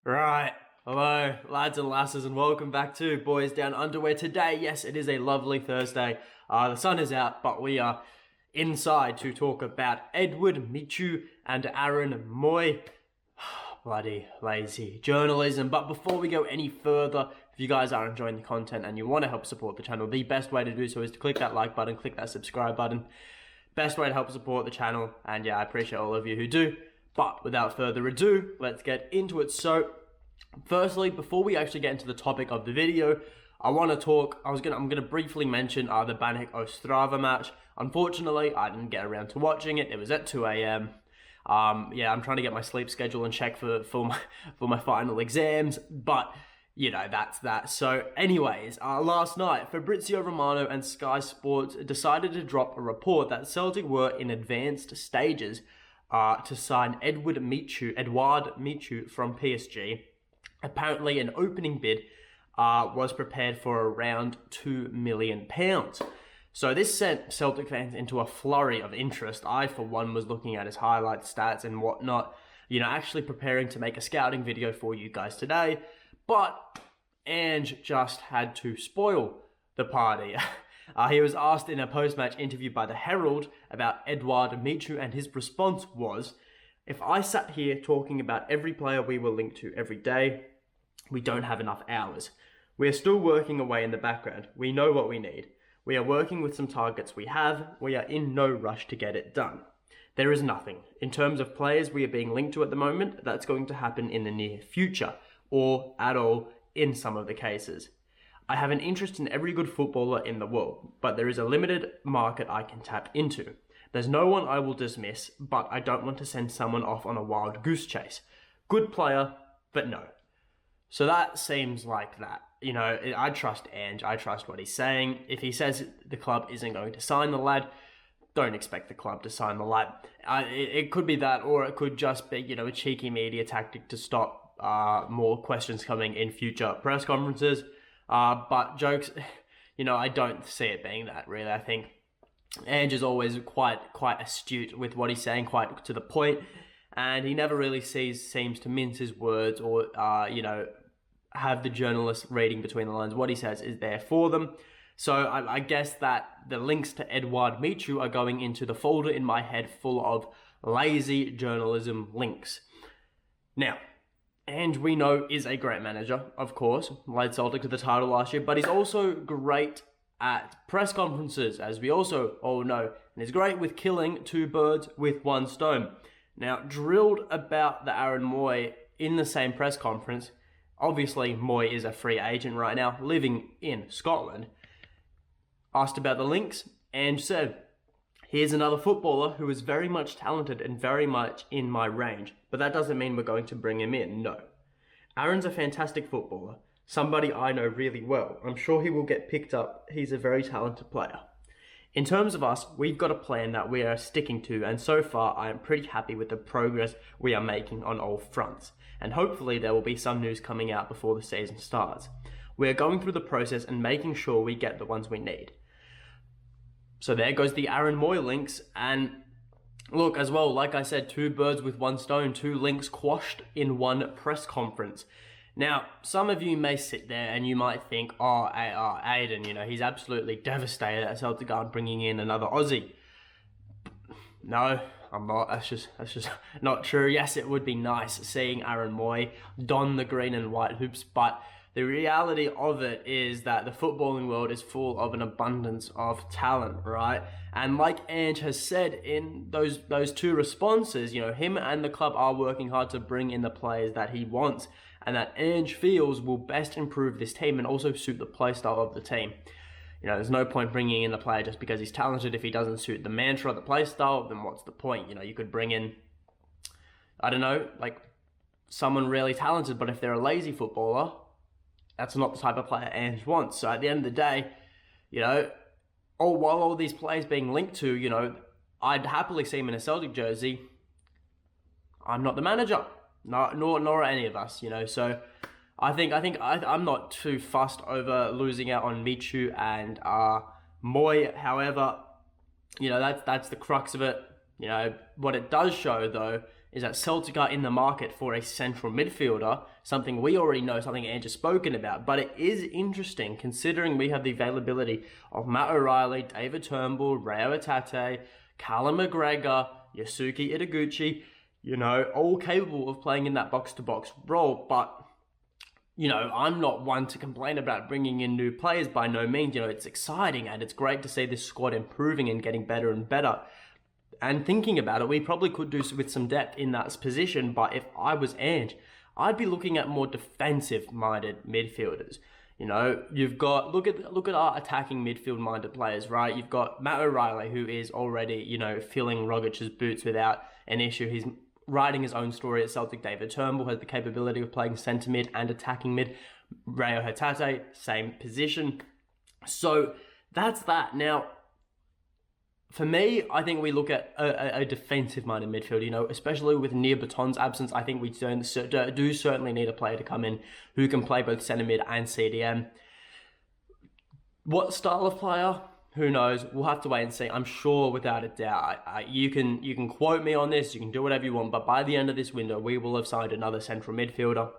Right. Hello, lads and lasses, and welcome back to Boys Down Underwear. Today, yes, it is a lovely Thursday. The sun is out, but we are inside to talk about Edouard Michut and Aaron Mooy. Bloody lazy journalism. But before we go any further, if you guys are enjoying the content and you want to help support the channel, the best way to do so is to click that like button, click that subscribe button. Best way to help support the channel, and yeah, I appreciate all of you who do. But without further ado, let's get into it. So, firstly, before we actually get into the topic of the video, I want to talk. I'm gonna briefly mention the Banek Ostrava match. Unfortunately, I didn't get around to watching it. It was at 2 a.m. Yeah, I'm trying to get my sleep schedule in check for my final exams, but you know, that's that. So anyways, last night, Fabrizio Romano and Sky Sports decided to drop a report that Celtic were in advanced stages to sign Edouard Michut from PSG. Apparently, an opening bid was prepared for around £2 million. So this sent Celtic fans into a flurry of interest. I, for one, was looking at his highlight stats and whatnot, you know, actually preparing to make a scouting video for you guys today. But Ange just had to spoil the party. He was asked in a post-match interview by the Herald about Edouard Michut, and his response was, "If I sat here talking about every player we were linked to every day, we don't have enough hours. We are still working away in the background. We know what we need. We are working with some targets we have. We are in no rush to get it done. There is nothing. In terms of players we are being linked to at the moment, that's going to happen in the near future, or at all in some of the cases. I have an interest in every good footballer in the world, but there is a limited market I can tap into. There's no one I will dismiss, but I don't want to send someone off on a wild goose chase. Good player, but no." So that seems like that. You know, I trust Ange. I trust what he's saying. If he says the club isn't going to sign the lad, don't expect the club to sign the lad. It could be that, or it could just be, you know, a cheeky media tactic to stop more questions coming in future press conferences. But jokes, you know, I don't see it being that, really. I think Ange is always quite astute with what he's saying, quite to the point, and he never really seems to mince his words or, you know, have the journalists reading between the lines. What he says is there for them. So I guess that the links to Edouard Michut are going into the folder in my head full of lazy journalism links. Now, Ange, we know, is a great manager, of course, led Celtic to the title last year, but he's also great at press conferences, as we also all know, and he's great with killing two birds with one stone. Now, drilled about the Aaron Mooy in the same press conference, obviously Mooy is a free agent right now, living in Scotland. Asked about the links, Ange said, "Here's another footballer who is very much talented and very much in my range, but that doesn't mean we're going to bring him in, no. Aaron's a fantastic footballer, somebody I know really well. I'm sure he will get picked up. He's a very talented player. In terms of us, we've got a plan that we are sticking to, and so far I am pretty happy with the progress we are making on all fronts, and hopefully there will be some news coming out before the season starts. We are going through the process and making sure we get the ones we need." So there goes the Aaron Mooy links, and look, as well, like I said, two birds with one stone, two links quashed in one press conference. Now, some of you may sit there and you might think, oh, Aiden, you know, he's absolutely devastated at Celtic aren't bringing in another Aussie. No, I'm not. That's just not true. Yes, it would be nice seeing Aaron Mooy don the green and white hoops, but the reality of it is that the footballing world is full of an abundance of talent, right? And like Ange has said in those two responses, you know, him and the club are working hard to bring in the players that he wants and that Ange feels will best improve this team and also suit the play style of the team. You know, there's no point bringing in the player just because he's talented. If he doesn't suit the mantra, the play style, then what's the point? You know, you could bring in, I don't know, like someone really talented, but if they're a lazy footballer, that's not the type of player Ange wants. So at the end of the day, you know, while all these players being linked to, you know, I'd happily see him in a Celtic jersey. I'm not the manager, nor any of us, you know. So I think I'm not too fussed over losing out on Michut and Mooy. However, you know, that's the crux of it. You know, what it does show though is that Celtic are in the market for a central midfielder, something we already know, something Ange has spoken about. But it is interesting considering we have the availability of Matt O'Reilly, David Turnbull, Reo Hatate, Callum McGregor, Yasuki Itaguchi, all capable of playing in that box-to-box role. But I'm not one to complain about bringing in new players by no means. It's exciting and it's great to see this squad improving and getting better and better. And thinking about it, we probably could do with some depth in that position, but if I was Ange, I'd be looking at more defensive-minded midfielders. You've got, look at our attacking midfield-minded players, right? You've got Matt O'Reilly, who is already, filling Rogic's boots without an issue. He's writing his own story at Celtic. David Turnbull has the capability of playing centre mid and attacking mid. Reo Hatate, same position. So that's that. Now, for me, I think we look at a defensive-minded midfield, especially with Near Baton's absence. I think we do certainly need a player to come in who can play both centre mid and CDM. What style of player? Who knows? We'll have to wait and see. I'm sure, without a doubt, you can quote me on this, you can do whatever you want, but by the end of this window, we will have signed another central midfielder.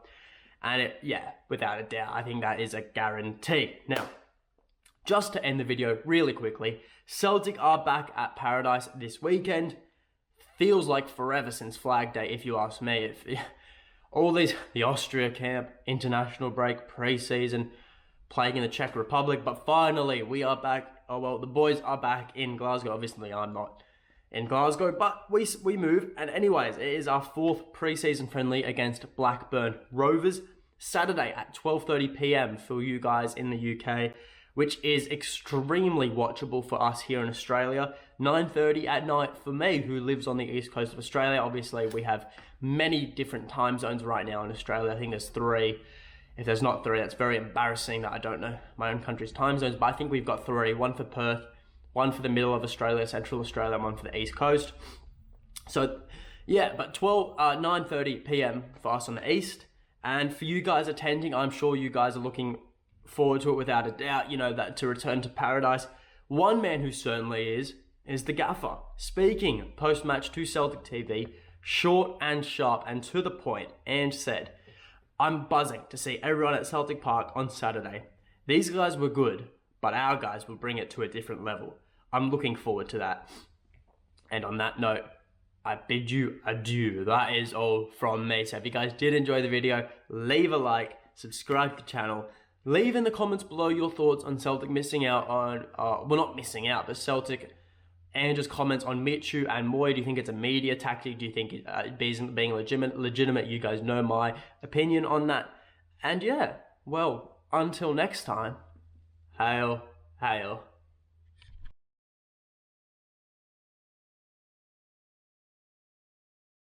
And without a doubt, I think that is a guarantee. Now, just to end the video really quickly, Celtic are back at Paradise this weekend. Feels like forever since Flag Day, if you ask me. The Austria camp, international break, pre-season, playing in the Czech Republic, but finally we are back. Oh well, the boys are back in Glasgow. Obviously, I'm not in Glasgow, but we move. And anyways, it is our 4th pre-season friendly against Blackburn Rovers, Saturday at 12:30 p.m. for you guys in the UK, which is extremely watchable for us here in Australia. 9:30 at night for me, who lives on the east coast of Australia. Obviously, we have many different time zones right now in Australia. I think there's 3. If there's not 3, that's very embarrassing that I don't know my own country's time zones. But I think we've got 3. 1 for Perth, 1 for the middle of Australia, Central Australia, and 1 for the East Coast. So, but 9:30 p.m. for us on the East. And for you guys attending, I'm sure you guys are looking forward to it without a doubt, that to return to Paradise. One man who certainly is the gaffer. Speaking post-match to Celtic TV, short and sharp and to the point, Ange said, "I'm buzzing to see everyone at Celtic Park on Saturday. These guys were good, but our guys will bring it to a different level. I'm looking forward to that." And on that note, I bid you adieu. That is all from me. So if you guys did enjoy the video, leave a like, subscribe to the channel, leave in the comments below your thoughts on Celtic missing out on, not missing out, but Celtic Ange's comments on Michut and Mooy. Do you think it's a media tactic? Do you think it being legitimate? You guys know my opinion on that. And until next time, hail, hail.